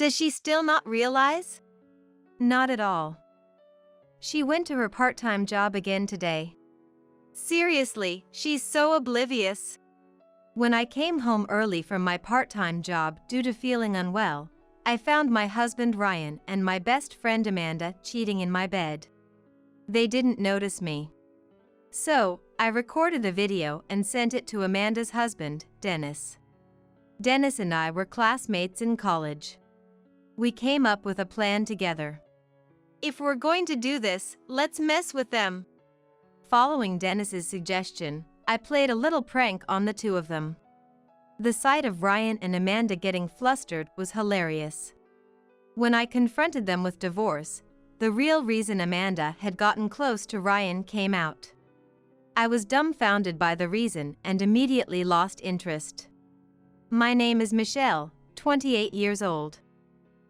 Does she still not realize? Not at all. She went to her part-time job again today. Seriously, she's so oblivious. When I came home early from my part-time job due to feeling unwell, I found my husband Ryan and my best friend Amanda cheating in my bed. They didn't notice me. So, I recorded a video and sent it to Amanda's husband, Dennis. Dennis and I were classmates in college. We came up with a plan together. If we're going to do this, let's mess with them. Following Dennis's suggestion, I played a little prank on the two of them. The sight of Ryan and Amanda getting flustered was hilarious. When I confronted them with divorce, the real reason Amanda had gotten close to Ryan came out. I was dumbfounded by the reason and immediately lost interest. My name is Michelle, 28 years old.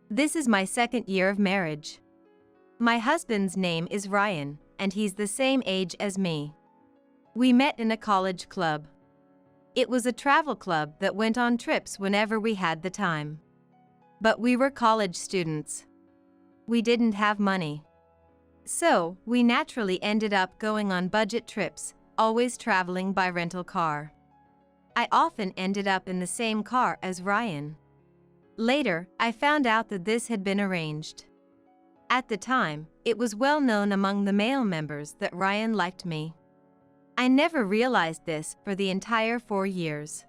This is my second year of marriage. My husband's name is Ryan, and he's the same age as me. We met in a college club. It was a travel club that went on trips whenever we had the time. But we were college students. We didn't have money. So, we naturally ended up going on budget trips, always traveling by rental car. I often ended up in the same car as Ryan. Later, I found out that this had been arranged. At the time, it was well known among the male members that Ryan liked me. I never realized this for the entire 4 years.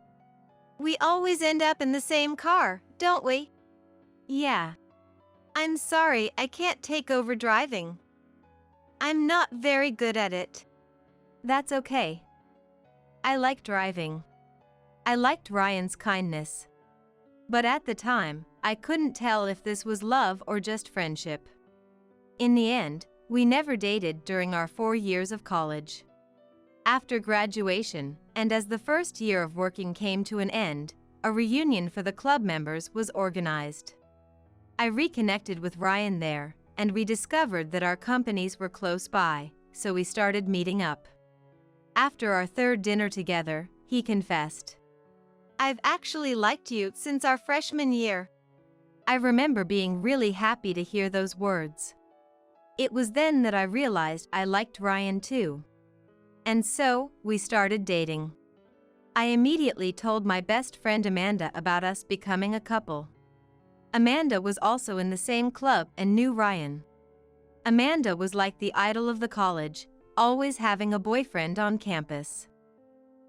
We always end up in the same car, don't we? Yeah. I'm sorry, I can't take over driving. I'm not very good at it. That's okay. I like driving. I liked Ryan's kindness. But at the time, I couldn't tell if this was love or just friendship. In the end, we never dated during our 4 years of college. After graduation, and as the first year of working came to an end, a reunion for the club members was organized. I reconnected with Ryan there, and we discovered that our companies were close by, so we started meeting up. After our third dinner together, he confessed, "I've actually liked you since our freshman year." I remember being really happy to hear those words. It was then that I realized I liked Ryan too. And so, we started dating. I immediately told my best friend Amanda about us becoming a couple. Amanda was also in the same club and knew Ryan. Amanda was like the idol of the college, always having a boyfriend on campus.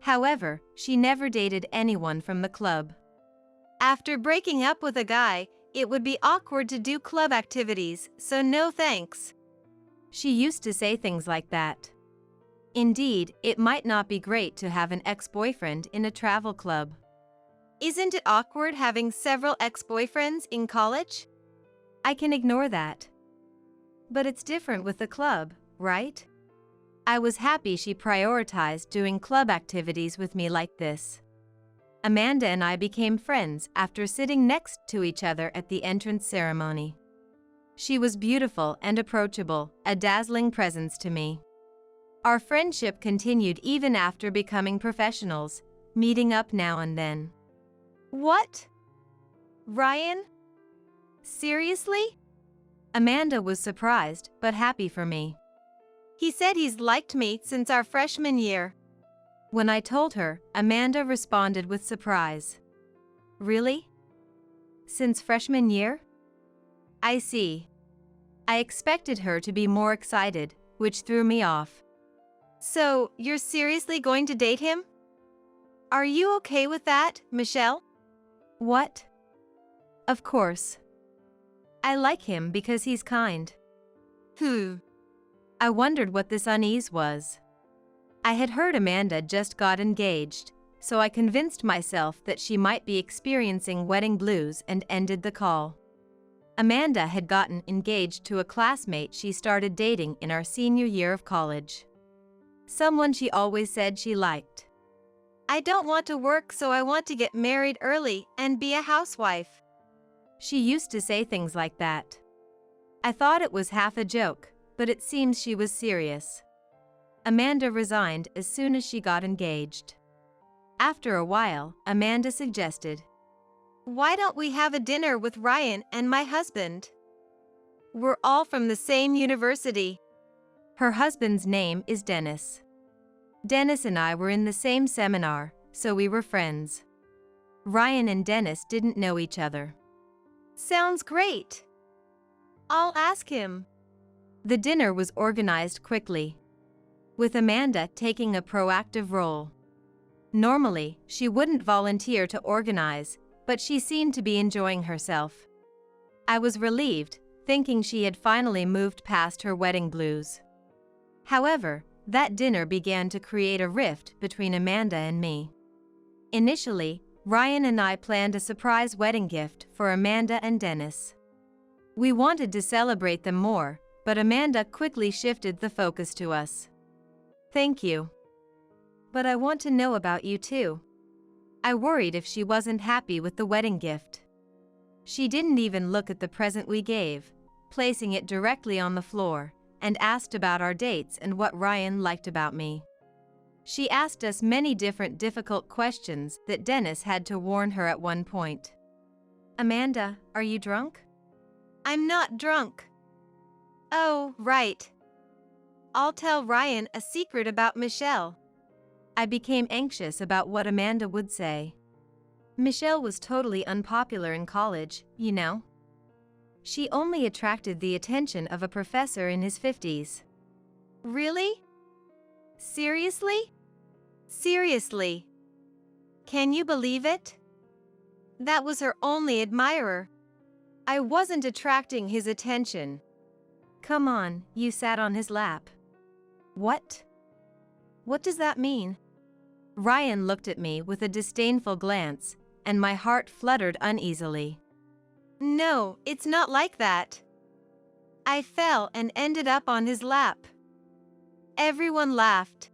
However, she never dated anyone from the club. After breaking up with a guy, it would be awkward to do club activities, so no thanks. She used to say things like that. Indeed, it might not be great to have an ex-boyfriend in a travel club. Isn't it awkward having several ex-boyfriends in college? I can ignore that. But it's different with the club, right? I was happy she prioritized doing club activities with me like this. Amanda and I became friends after sitting next to each other at the entrance ceremony. She was beautiful and approachable, a dazzling presence to me. Our friendship continued even after becoming professionals, meeting up now and then. What? Ryan? Seriously? Amanda was surprised but happy for me. He said he's liked me since our freshman year. When I told her, Amanda responded with surprise. Really? Since freshman year? I see. I expected her to be more excited, which threw me off. So, you're seriously going to date him? Are you okay with that, Michelle? What? Of course. I like him because he's kind. I wondered what this unease was. I had heard Amanda just got engaged, so I convinced myself that she might be experiencing wedding blues and ended the call. Amanda had gotten engaged to a classmate she started dating in our senior year of college. Someone she always said she liked. I don't want to work, so I want to get married early and be a housewife. She used to say things like that. I thought it was half a joke, but it seems she was serious. Amanda resigned as soon as she got engaged. After a while, Amanda suggested, Why don't we have a dinner with Ryan and my husband? We're all from the same university. Her husband's name is Dennis. Dennis and I were in the same seminar, so we were friends. Ryan and Dennis didn't know each other. Sounds great. I'll ask him. The dinner was organized quickly, with Amanda taking a proactive role. Normally, she wouldn't volunteer to organize, but she seemed to be enjoying herself. I was relieved, thinking she had finally moved past her wedding blues. However, that dinner began to create a rift between Amanda and me. Initially, Ryan and I planned a surprise wedding gift for Amanda and Dennis. We wanted to celebrate them more, but Amanda quickly shifted the focus to us. Thank you. But I want to know about you too. I worried if she wasn't happy with the wedding gift. She didn't even look at the present we gave, placing it directly on the floor, and asked about our dates and what Ryan liked about me. She asked us many different difficult questions that Dennis had to warn her at one point. Amanda, are you drunk? I'm not drunk. Oh, right. I'll tell Ryan a secret about Michelle. I became anxious about what Amanda would say. Michelle was totally unpopular in college, you know. She only attracted the attention of a professor in his 50s. Really? Seriously? Seriously. Can you believe it? That was her only admirer. I wasn't attracting his attention. Come on, you sat on his lap. What? What does that mean? Ryan looked at me with a disdainful glance, and my heart fluttered uneasily. No, it's not like that. I fell and ended up on his lap. Everyone laughed.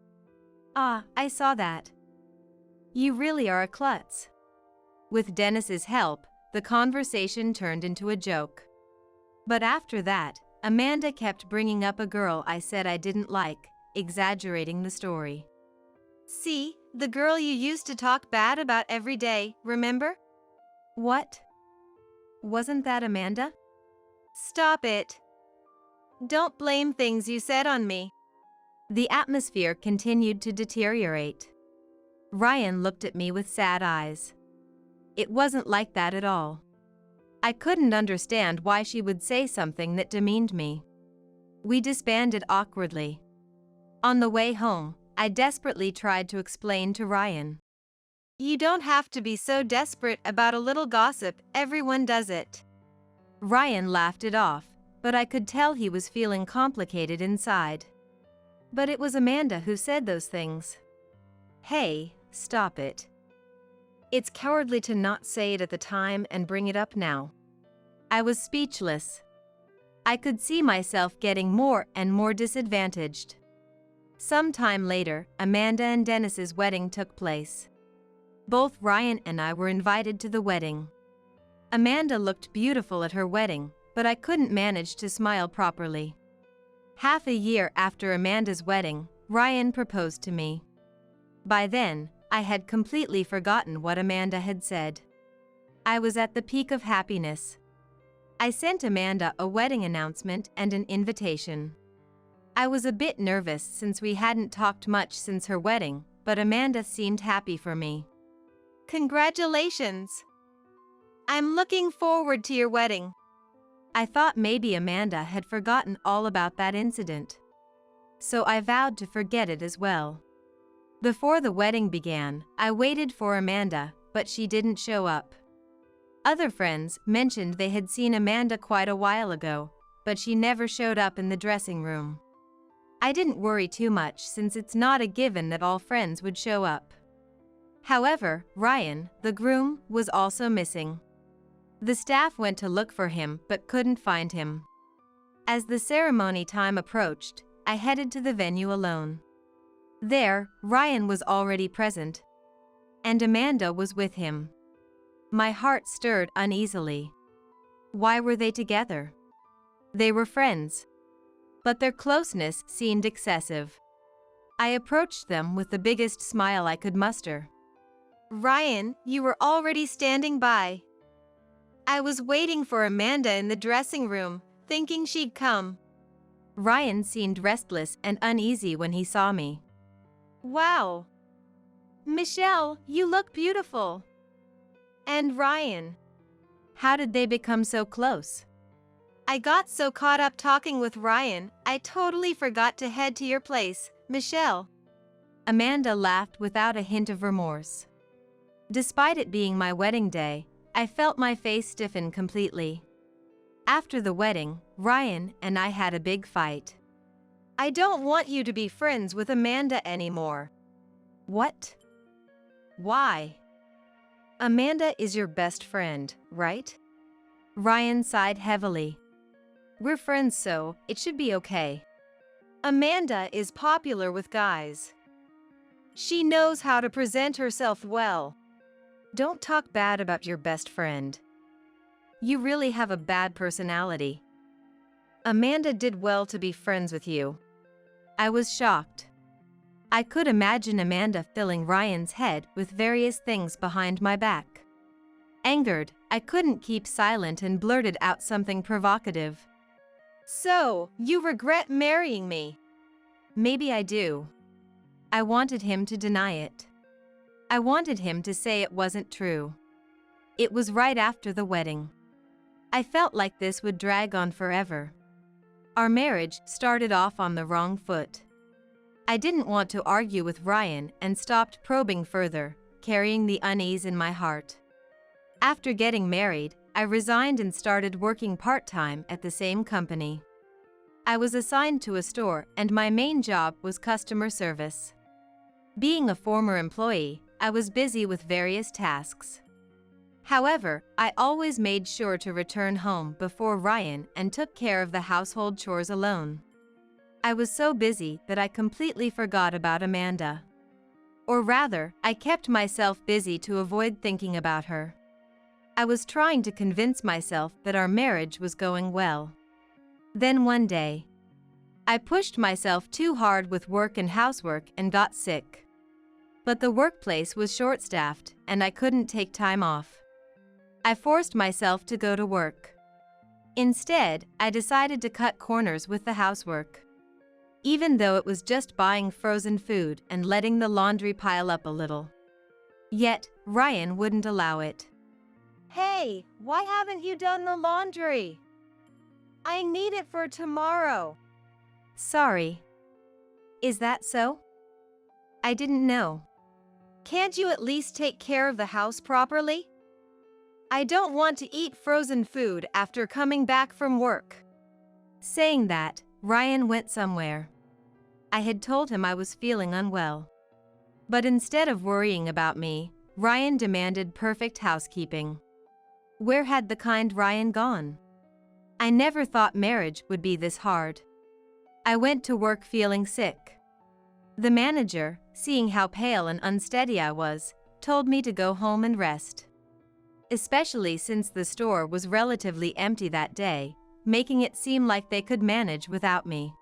Ah, I saw that. You really are a klutz. With Dennis's help, the conversation turned into a joke. But after that, Amanda kept bringing up a girl I said I didn't like, exaggerating the story. See, the girl you used to talk bad about every day, remember? What? Wasn't that Amanda? Stop it. Don't blame things you said on me. The atmosphere continued to deteriorate. Ryan looked at me with sad eyes. It wasn't like that at all. I couldn't understand why she would say something that demeaned me. We disbanded awkwardly. On the way home, I desperately tried to explain to Ryan. You don't have to be so desperate about a little gossip, everyone does it. Ryan laughed it off, but I could tell he was feeling complicated inside. But it was Amanda who said those things. Hey, stop it. It's cowardly to not say it at the time and bring it up now. I was speechless. I could see myself getting more and more disadvantaged. Some time later, Amanda and Dennis's wedding took place. Both Ryan and I were invited to the wedding. Amanda looked beautiful at her wedding, but I couldn't manage to smile properly. Half a year after Amanda's wedding, Ryan proposed to me. By then, I had completely forgotten what Amanda had said. I was at the peak of happiness. I sent Amanda a wedding announcement and an invitation. I was a bit nervous since we hadn't talked much since her wedding, but Amanda seemed happy for me. Congratulations! I'm looking forward to your wedding. I thought maybe Amanda had forgotten all about that incident. So I vowed to forget it as well. Before the wedding began, I waited for Amanda, but she didn't show up. Other friends mentioned they had seen Amanda quite a while ago, but she never showed up in the dressing room. I didn't worry too much since it's not a given that all friends would show up. However, Ryan, the groom, was also missing. The staff went to look for him but couldn't find him. As the ceremony time approached, I headed to the venue alone. There, Ryan was already present, and Amanda was with him. My heart stirred uneasily. Why were they together? They were friends, but their closeness seemed excessive. I approached them with the biggest smile I could muster. Ryan, you were already standing by. I was waiting for Amanda in the dressing room, thinking she'd come. Ryan seemed restless and uneasy when he saw me. Wow. Michelle, you look beautiful. And Ryan. How did they become so close? I got so caught up talking with Ryan, I totally forgot to head to your place, Michelle. Amanda laughed without a hint of remorse. Despite it being my wedding day, I felt my face stiffen completely. After the wedding, Ryan and I had a big fight. I don't want you to be friends with Amanda anymore. What? Why? Amanda is your best friend, right? Ryan sighed heavily. We're friends, so it should be okay. Amanda is popular with guys. She knows how to present herself well. Don't talk bad about your best friend. You really have a bad personality. Amanda did well to be friends with you. I was shocked. I could imagine Amanda filling Ryan's head with various things behind my back. Angered, I couldn't keep silent and blurted out something provocative. So, you regret marrying me? Maybe I do. I wanted him to deny it. I wanted him to say it wasn't true. It was right after the wedding. I felt like this would drag on forever. Our marriage started off on the wrong foot. I didn't want to argue with Ryan and stopped probing further, carrying the unease in my heart. After getting married, I resigned and started working part-time at the same company. I was assigned to a store and my main job was customer service. Being a former employee, I was busy with various tasks. However, I always made sure to return home before Ryan and took care of the household chores alone. I was so busy that I completely forgot about Amanda. Or rather, I kept myself busy to avoid thinking about her. I was trying to convince myself that our marriage was going well. Then one day, I pushed myself too hard with work and housework and got sick. But the workplace was short-staffed and I couldn't take time off. I forced myself to go to work. Instead, I decided to cut corners with the housework. Even though it was just buying frozen food and letting the laundry pile up a little. Yet, Ryan wouldn't allow it. Hey, why haven't you done the laundry? I need it for tomorrow. Sorry. Is that so? I didn't know. Can't you at least take care of the house properly? I don't want to eat frozen food after coming back from work. Saying that, Ryan went somewhere. I had told him I was feeling unwell. But instead of worrying about me, Ryan demanded perfect housekeeping. Where had the kind Ryan gone? I never thought marriage would be this hard. I went to work feeling sick. The manager, seeing how pale and unsteady I was, told me to go home and rest. Especially since the store was relatively empty that day, making it seem like they could manage without me.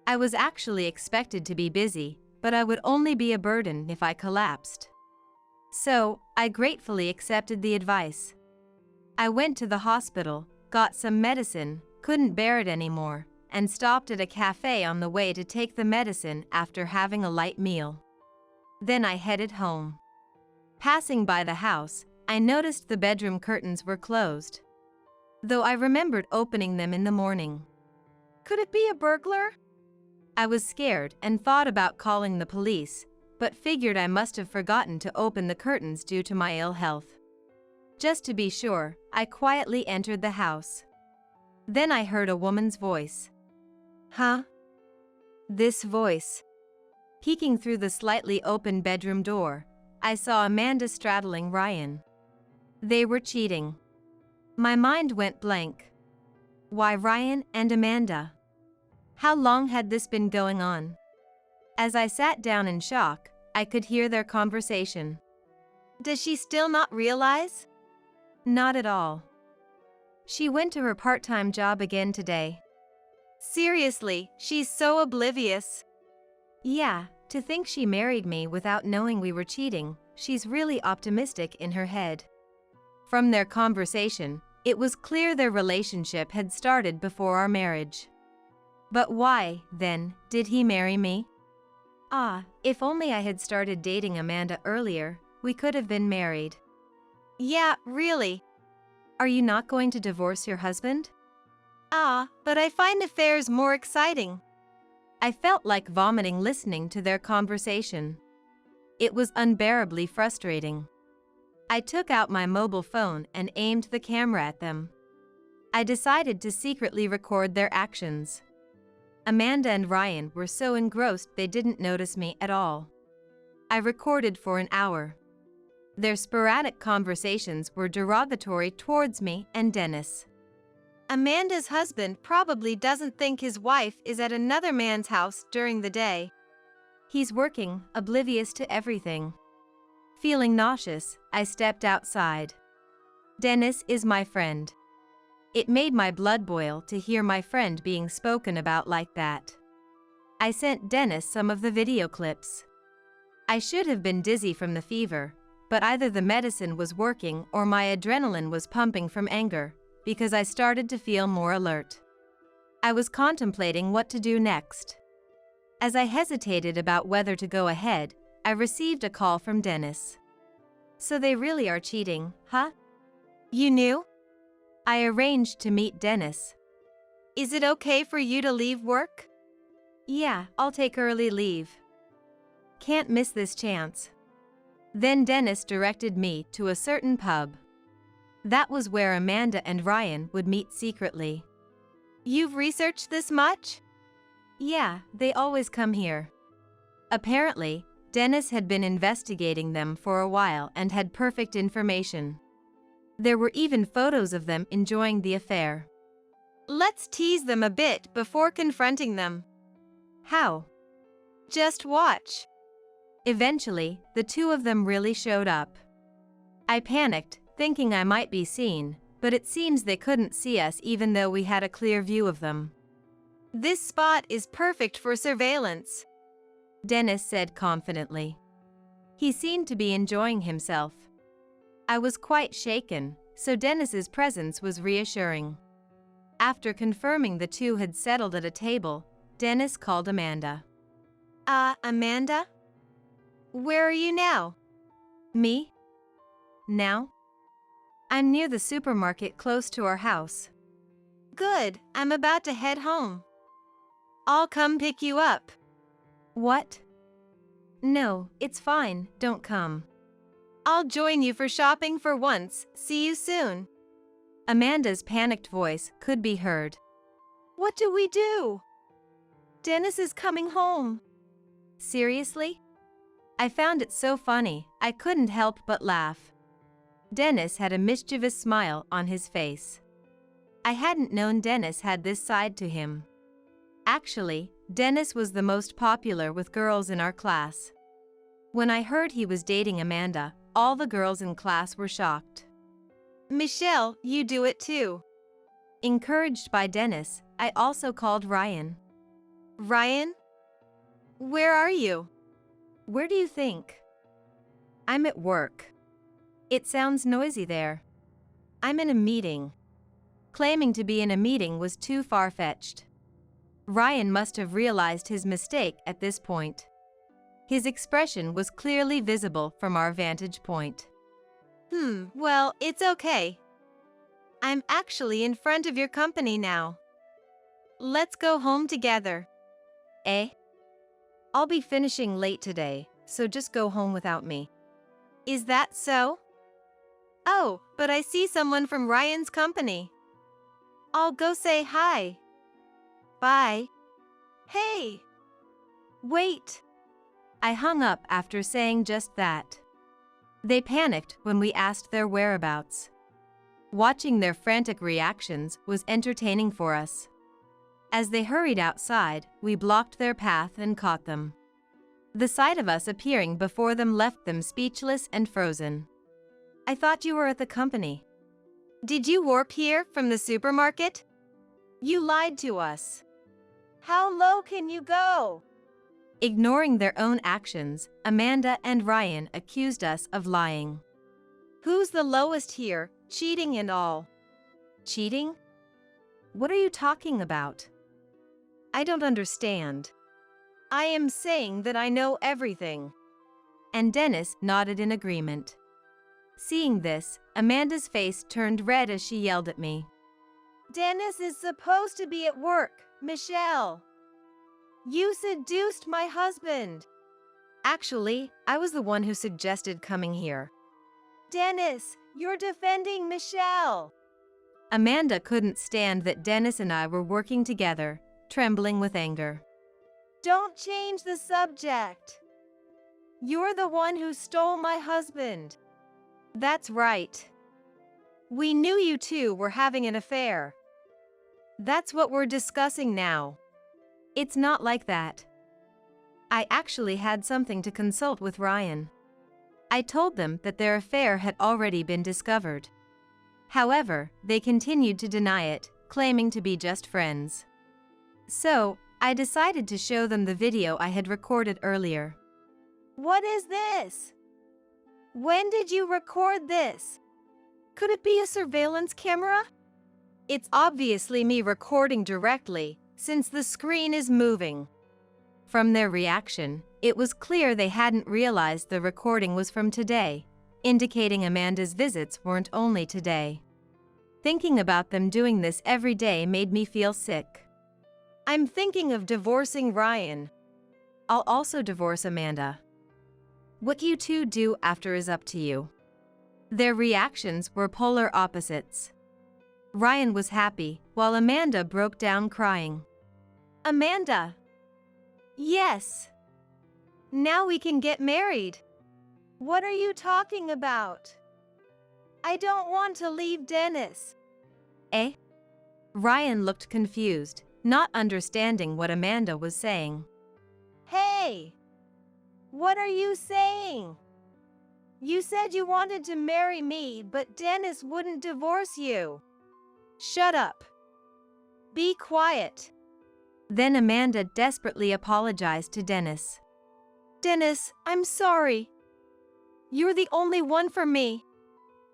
I was actually expected to be busy, but I would only be a burden if I collapsed. So, I gratefully accepted the advice. I went to the hospital, got some medicine, couldn't bear it anymore, and stopped at a cafe on the way to take the medicine after having a light meal. Then I headed home. Passing by the house, I noticed the bedroom curtains were closed. Though I remembered opening them in the morning. Could it be a burglar? I was scared and thought about calling the police, but figured I must have forgotten to open the curtains due to my ill health. Just to be sure, I quietly entered the house. Then I heard a woman's voice. Huh? This voice. Peeking through the slightly open bedroom door, I saw Amanda straddling Ryan. They were cheating. My mind went blank. Why Ryan and Amanda? How long had this been going on? As I sat down in shock, I could hear their conversation. Does she still not realize? Not at all. She went to her part-time job again today. Seriously, she's so oblivious. Yeah, to think she married me without knowing we were cheating, she's really optimistic in her head. From their conversation, It was clear their relationship had started before our marriage. But why, then, did he marry me? Ah, if only I had started dating Amanda earlier, we could have been married. Yeah, really. Are you not going to divorce your husband? Ah, but I find affairs more exciting. I felt like vomiting listening to their conversation. It was unbearably frustrating. I took out my mobile phone and aimed the camera at them. I decided to secretly record their actions. Amanda and Ryan were so engrossed they didn't notice me at all. I recorded for an hour. Their sporadic conversations were derogatory towards me and Dennis. Amanda's husband probably doesn't think his wife is at another man's house during the day. He's working, oblivious to everything. Feeling nauseous, I stepped outside. Dennis is my friend. It made my blood boil to hear my friend being spoken about like that. I sent Dennis some of the video clips. I should have been dizzy from the fever, but either the medicine was working or my adrenaline was pumping from anger, because I started to feel more alert. I was contemplating what to do next. As I hesitated about whether to go ahead, I received a call from Dennis. So they really are cheating, huh? You knew? I arranged to meet Dennis. Is it okay for you to leave work? Yeah, I'll take early leave. Can't miss this chance. Then Dennis directed me to a certain pub. That was where Amanda and Ryan would meet secretly. You've researched this much? Yeah, they always come here. Apparently, Dennis had been investigating them for a while and had perfect information. There were even photos of them enjoying the affair. Let's tease them a bit before confronting them. How? Just watch. Eventually, the two of them really showed up. I panicked, thinking I might be seen, but it seems they couldn't see us even though we had a clear view of them. This spot is perfect for surveillance, Dennis said confidently. He seemed to be enjoying himself. I was quite shaken, so Dennis's presence was reassuring. After confirming the two had settled at a table, Dennis called Amanda. Amanda? Where are you now? Me? Now? I'm near the supermarket close to our house. Good, I'm about to head home. I'll come pick you up. What? No, it's fine, don't come. I'll join you for shopping for once, see you soon. Amanda's panicked voice could be heard. What do we do? Dennis is coming home. Seriously? I found it so funny, I couldn't help but laugh. Dennis had a mischievous smile on his face. I hadn't known Dennis had this side to him. Actually, Dennis was the most popular with girls in our class. When I heard he was dating Amanda, all the girls in class were shocked. Michelle, you do it too. Encouraged by Dennis, I also called Ryan. Ryan? Where are you? Where do you think? I'm at work. It sounds noisy there. I'm in a meeting. Claiming to be in a meeting was too far-fetched. Ryan must have realized his mistake at this point. His expression was clearly visible from our vantage point. Well, it's okay. I'm actually in front of your company now. Let's go home together. Eh? I'll be finishing late today, so just go home without me. Is that so? Oh, but I see someone from Ryan's company. I'll go say hi. Bye. Hey! Wait! I hung up after saying just that. They panicked when we asked their whereabouts. Watching their frantic reactions was entertaining for us. As they hurried outside, we blocked their path and caught them. The sight of us appearing before them left them speechless and frozen. I thought you were at the company. Did you warp here from the supermarket? You lied to us. How low can you go? Ignoring their own actions, Amanda and Ryan accused us of lying. Who's the lowest here, cheating and all? Cheating? What are you talking about? I don't understand. I am saying that I know everything. And Dennis nodded in agreement. Seeing this, Amanda's face turned red as she yelled at me. Dennis is supposed to be at work, Michelle. You seduced my husband. Actually, I was the one who suggested coming here. Dennis, you're defending Michelle. Amanda couldn't stand that Dennis and I were working together, trembling with anger. Don't change the subject. You're the one who stole my husband. That's right. We knew you two were having an affair. That's what we're discussing now. It's not like that. I actually had something to consult with Ryan. I told them that their affair had already been discovered. However, they continued to deny it, claiming to be just friends. So, I decided to show them the video I had recorded earlier. What is this? When did you record this? Could it be a surveillance camera? It's obviously me recording directly, since the screen is moving. From their reaction, it was clear they hadn't realized the recording was from today, indicating Amanda's visits weren't only today. Thinking about them doing this every day made me feel sick. I'm thinking of divorcing Ryan. I'll also divorce Amanda. What you two do after is up to you. Their reactions were polar opposites. Ryan was happy, while Amanda broke down crying. Amanda. Yes. Now we can get married. What are you talking about? I don't want to leave Dennis. Eh? Ryan looked confused, not understanding what Amanda was saying. Hey! What are you saying? You said you wanted to marry me, but Dennis wouldn't divorce you. Shut up. Be quiet. Then Amanda desperately apologized to Dennis. Dennis, I'm sorry. You're the only one for me.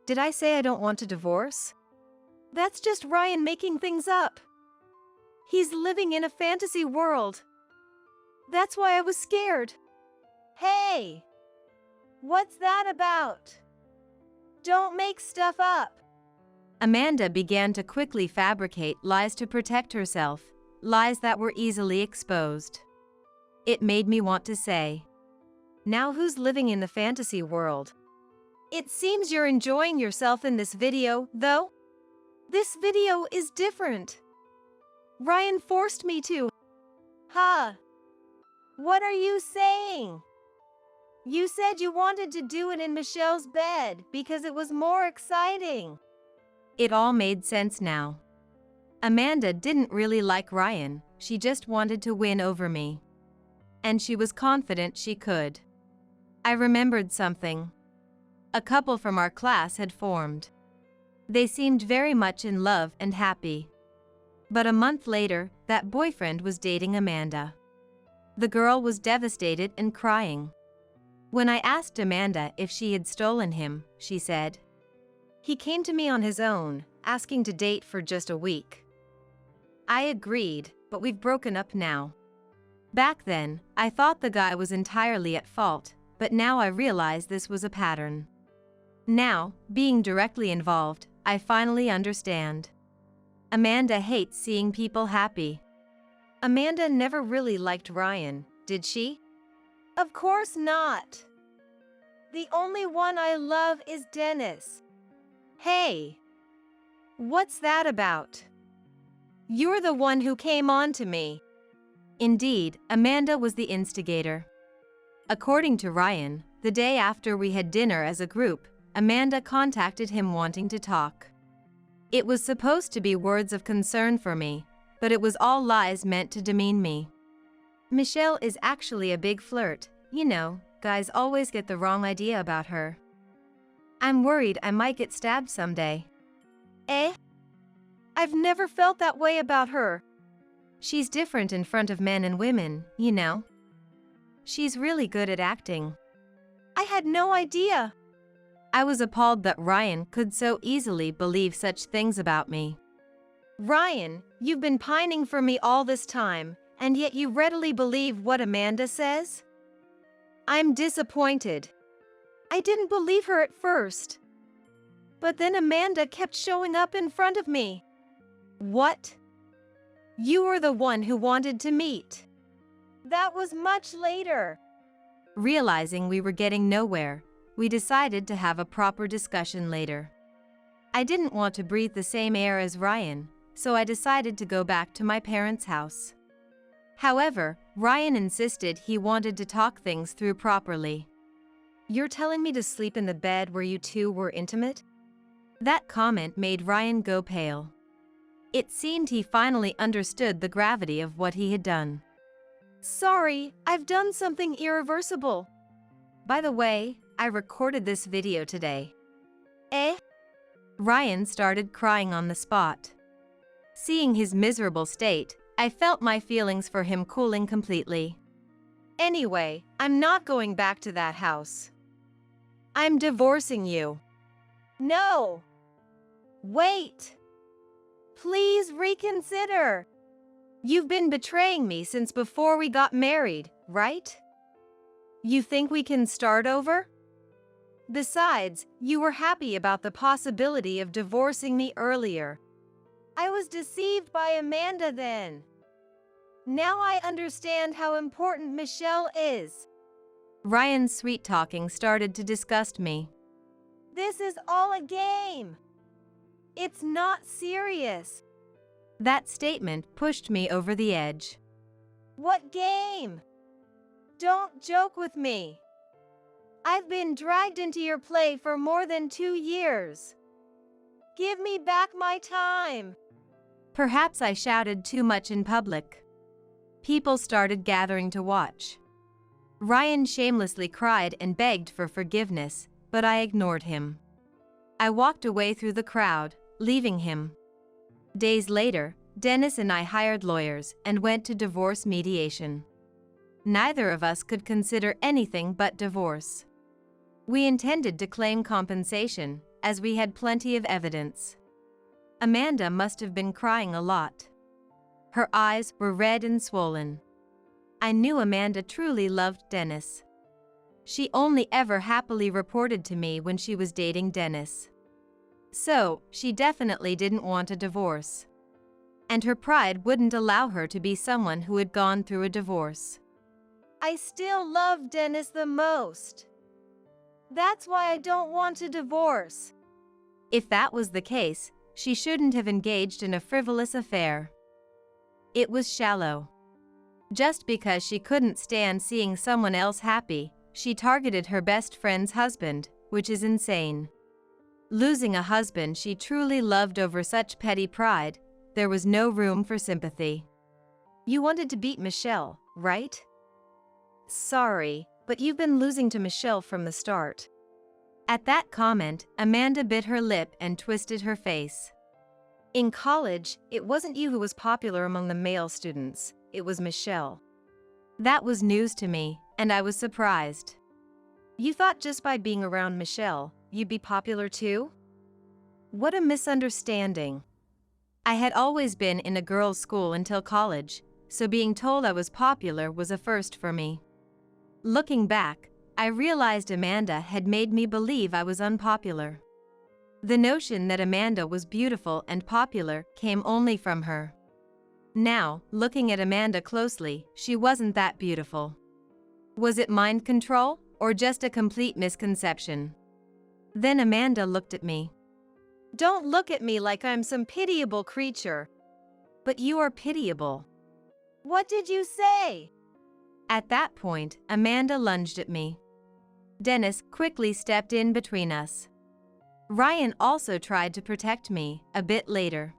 Did I say I don't want to divorce? That's just Ryan making things up. He's living in a fantasy world. That's why I was scared. Hey! What's that about? Don't make stuff up. Amanda began to quickly fabricate lies to protect herself, lies that were easily exposed. It made me want to say, now who's living in the fantasy world? It seems you're enjoying yourself in this video, though. This video is different. Ryan forced me to. Huh? What are you saying? You said you wanted to do it in Michelle's bed because it was more exciting. It all made sense now. Amanda didn't really like Ryan, she just wanted to win over me. And she was confident she could. I remembered something. A couple from our class had formed. They seemed very much in love and happy. But a month later, that boyfriend was dating Amanda. The girl was devastated and crying. When I asked Amanda if she had stolen him, she said, he came to me on his own, asking to date for just a week. I agreed, but we've broken up now. Back then, I thought the guy was entirely at fault, but now I realize this was a pattern. Now, being directly involved, I finally understand. Amanda hates seeing people happy. Amanda never really liked Ryan, did she? Of course not. The only one I love is Dennis. Hey! What's that about? You're the one who came on to me. Indeed, Amanda was the instigator. According to Ryan, the day after we had dinner as a group, Amanda contacted him wanting to talk. It was supposed to be words of concern for me, but it was all lies meant to demean me. Michelle is actually a big flirt, you know, guys always get the wrong idea about her. I'm worried I might get stabbed someday. Eh? I've never felt that way about her. She's different in front of men and women, you know. She's really good at acting. I had no idea. I was appalled that Ryan could so easily believe such things about me. Ryan, you've been pining for me all this time, and yet you readily believe what Amanda says? I'm disappointed. I didn't believe her at first. But then Amanda kept showing up in front of me. What? You were the one who wanted to meet. That was much later. Realizing we were getting nowhere, we decided to have a proper discussion later. I didn't want to breathe the same air as Ryan, so I decided to go back to my parents' house. However, Ryan insisted he wanted to talk things through properly. You're telling me to sleep in the bed where you two were intimate? That comment made Ryan go pale. It seemed he finally understood the gravity of what he had done. Sorry, I've done something irreversible. By the way, I recorded this video today. Eh? Ryan started crying on the spot. Seeing his miserable state, I felt my feelings for him cooling completely. Anyway, I'm not going back to that house. I'm divorcing you. No! Wait! Please reconsider! You've been betraying me since before we got married, right? You think we can start over? Besides, you were happy about the possibility of divorcing me earlier. I was deceived by Amanda then. Now I understand how important Michelle is. Ryan's sweet-talking started to disgust me. This is all a game. It's not serious. That statement pushed me over the edge. What game? Don't joke with me. I've been dragged into your play for more than 2 years. Give me back my time. Perhaps I shouted too much in public. People started gathering to watch. Ryan shamelessly cried and begged for forgiveness, but I ignored him. I walked away through the crowd, leaving him. Days later, Dennis and I hired lawyers and went to divorce mediation. Neither of us could consider anything but divorce. We intended to claim compensation, as we had plenty of evidence. Amanda must have been crying a lot. Her eyes were red and swollen. I knew Amanda truly loved Dennis. She only ever happily reported to me when she was dating Dennis. So, she definitely didn't want a divorce. And her pride wouldn't allow her to be someone who had gone through a divorce. I still love Dennis the most. That's why I don't want a divorce. If that was the case, she shouldn't have engaged in a frivolous affair. It was shallow. Just because she couldn't stand seeing someone else happy, she targeted her best friend's husband, which is insane. Losing a husband she truly loved over such petty pride, there was no room for sympathy. You wanted to beat Michelle, right? Sorry, but you've been losing to Michelle from the start. At that comment, Amanda bit her lip and twisted her face. In college, it wasn't you who was popular among the male students, it was Michelle. That was news to me, and I was surprised. You thought just by being around Michelle, you'd be popular too? What a misunderstanding. I had always been in a girls' school until college, so being told I was popular was a first for me. Looking back, I realized Amanda had made me believe I was unpopular. The notion that Amanda was beautiful and popular came only from her. Now, looking at Amanda closely, she wasn't that beautiful. Was it mind control, or just a complete misconception? Then Amanda looked at me. Don't look at me like I'm some pitiable creature. But you are pitiable. What did you say? At that point, Amanda lunged at me. Dennis quickly stepped in between us. Ryan also tried to protect me a bit later.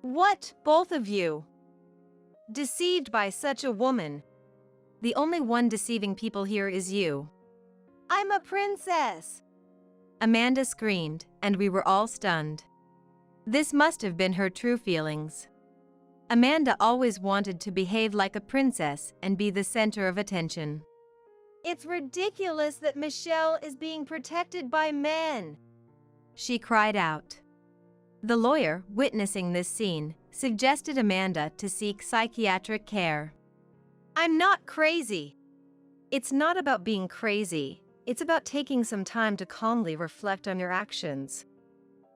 What, both of you? Deceived by such a woman. The only one deceiving people here is you. I'm a princess. Amanda screamed, and we were all stunned. This must have been her true feelings. Amanda always wanted to behave like a princess and be the center of attention. It's ridiculous that Michelle is being protected by men, she cried out. The lawyer, witnessing this scene, suggested Amanda to seek psychiatric care. I'm not crazy. It's not about being crazy. It's about taking some time to calmly reflect on your actions.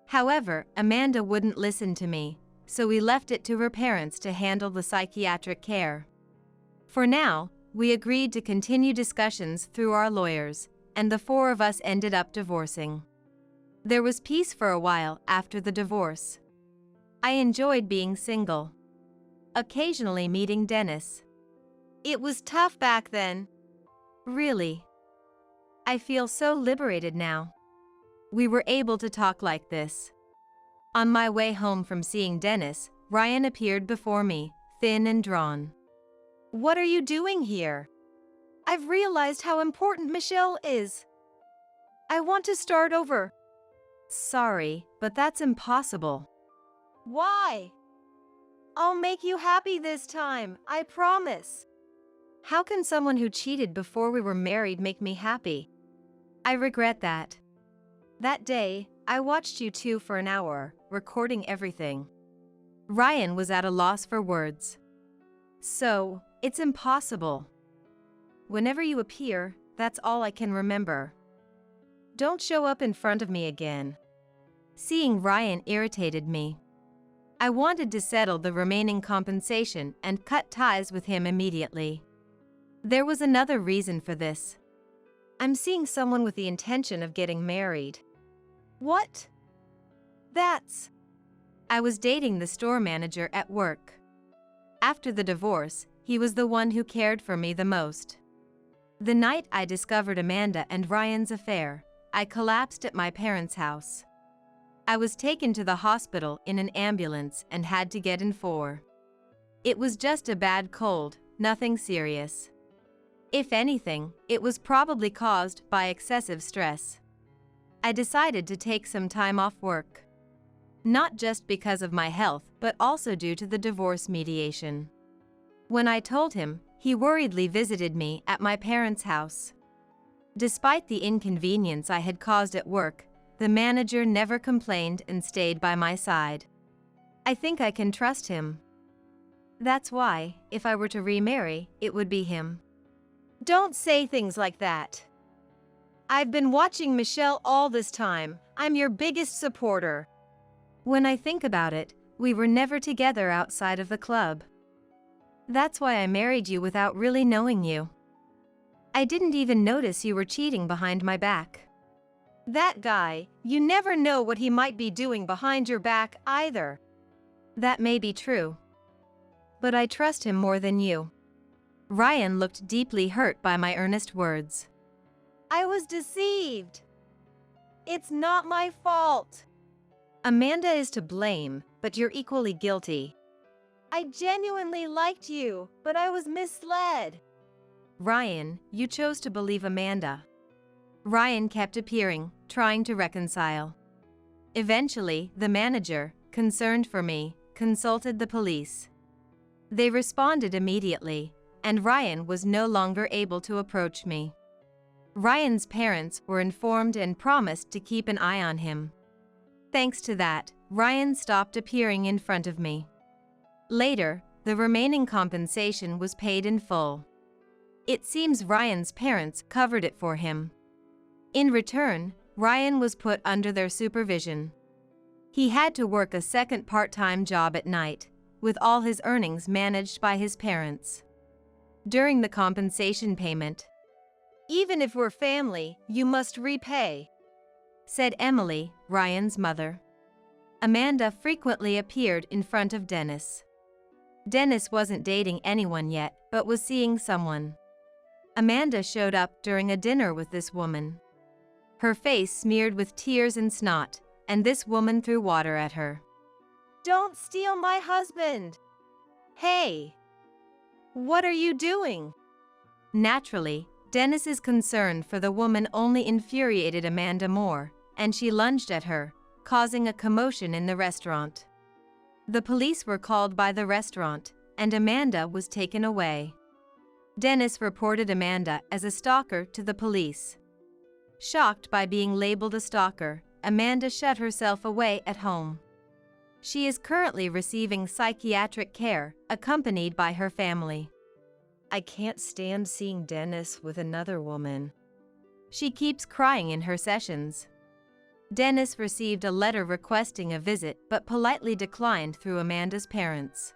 However, Amanda wouldn't listen to me, so we left it to her parents to handle the psychiatric care. For now, we agreed to continue discussions through our lawyers, and the four of us ended up divorcing. There was peace for a while after the divorce. I enjoyed being single, occasionally meeting Dennis. It was tough back then. Really? I feel so liberated now. We were able to talk like this. On my way home from seeing Dennis, Ryan appeared before me, thin and drawn. What are you doing here? I've realized how important Michelle is. I want to start over. Sorry, but that's impossible. Why? I'll make you happy this time, I promise. How can someone who cheated before we were married make me happy? I regret that. That day, I watched you two for an hour, recording everything. Ryan was at a loss for words. So, it's impossible. Whenever you appear, that's all I can remember. Don't show up in front of me again. Seeing Ryan irritated me. I wanted to settle the remaining compensation and cut ties with him immediately. There was another reason for this. I'm seeing someone with the intention of getting married. What? I was dating the store manager at work. After the divorce, he was the one who cared for me the most. The night I discovered Amanda and Ryan's affair, I collapsed at my parents' house. I was taken to the hospital in an ambulance and had to get in 4. It was just a bad cold, nothing serious. If anything, it was probably caused by excessive stress. I decided to take some time off work. Not just because of my health, but also due to the divorce mediation. When I told him, he worriedly visited me at my parents' house. Despite the inconvenience I had caused at work, the manager never complained and stayed by my side. I think I can trust him. That's why, if I were to remarry, it would be him. Don't say things like that. I've been watching Michelle all this time. I'm your biggest supporter. When I think about it, we were never together outside of the club. That's why I married you without really knowing you. I didn't even notice you were cheating behind my back. That guy, you never know what he might be doing behind your back either. That may be true. But I trust him more than you. Ryan looked deeply hurt by my earnest words. I was deceived. It's not my fault. Amanda is to blame, but you're equally guilty. I genuinely liked you, but I was misled. Ryan, you chose to believe Amanda. Ryan kept appearing, trying to reconcile. Eventually, the manager, concerned for me, consulted the police. They responded immediately, and Ryan was no longer able to approach me. Ryan's parents were informed and promised to keep an eye on him. Thanks to that, Ryan stopped appearing in front of me. Later, the remaining compensation was paid in full. It seems Ryan's parents covered it for him. In return, Ryan was put under their supervision. He had to work a second part-time job at night, with all his earnings managed by his parents. During the compensation payment, "Even if we're family, you must repay," said Emily, Ryan's mother. Amanda frequently appeared in front of Dennis. Dennis wasn't dating anyone yet, but was seeing someone. Amanda showed up during a dinner with this woman. Her face smeared with tears and snot, and this woman threw water at her. "Don't steal my husband!" "Hey! What are you doing?" Naturally, Dennis's concern for the woman only infuriated Amanda more, and she lunged at her, causing a commotion in the restaurant. The police were called by the restaurant, and Amanda was taken away. Dennis reported Amanda as a stalker to the police. Shocked by being labeled a stalker, Amanda shut herself away at home. She is currently receiving psychiatric care, accompanied by her family. I can't stand seeing Dennis with another woman. She keeps crying in her sessions. Dennis received a letter requesting a visit but politely declined through Amanda's parents.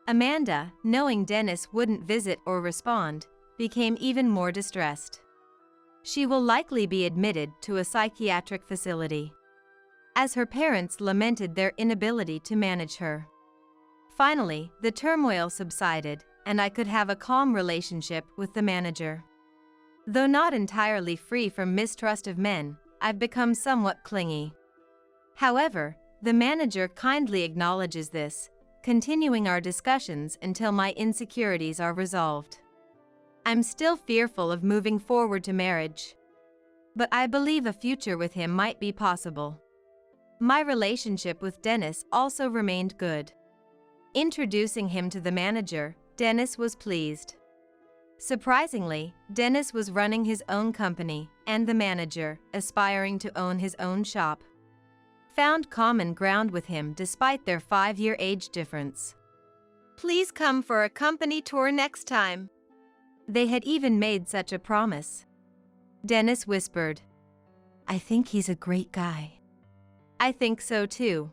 Amanda, knowing Dennis wouldn't visit or respond, became even more distressed. She will likely be admitted to a psychiatric facility, as her parents lamented their inability to manage her. Finally, the turmoil subsided, and I could have a calm relationship with the manager. Though not entirely free from mistrust of men, I've become somewhat clingy. However, the manager kindly acknowledges this, continuing our discussions until my insecurities are resolved. I'm still fearful of moving forward to marriage, but I believe a future with him might be possible. My relationship with Dennis also remained good. Introducing him to the manager, Dennis was pleased. Surprisingly, Dennis was running his own company, and the manager, aspiring to own his own shop, found common ground with him despite their 5-year age difference. Please come for a company tour next time. They had even made such a promise. Dennis whispered, I think he's a great guy. I think so too.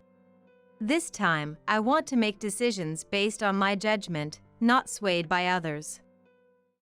This time, I want to make decisions based on my judgment, not swayed by others.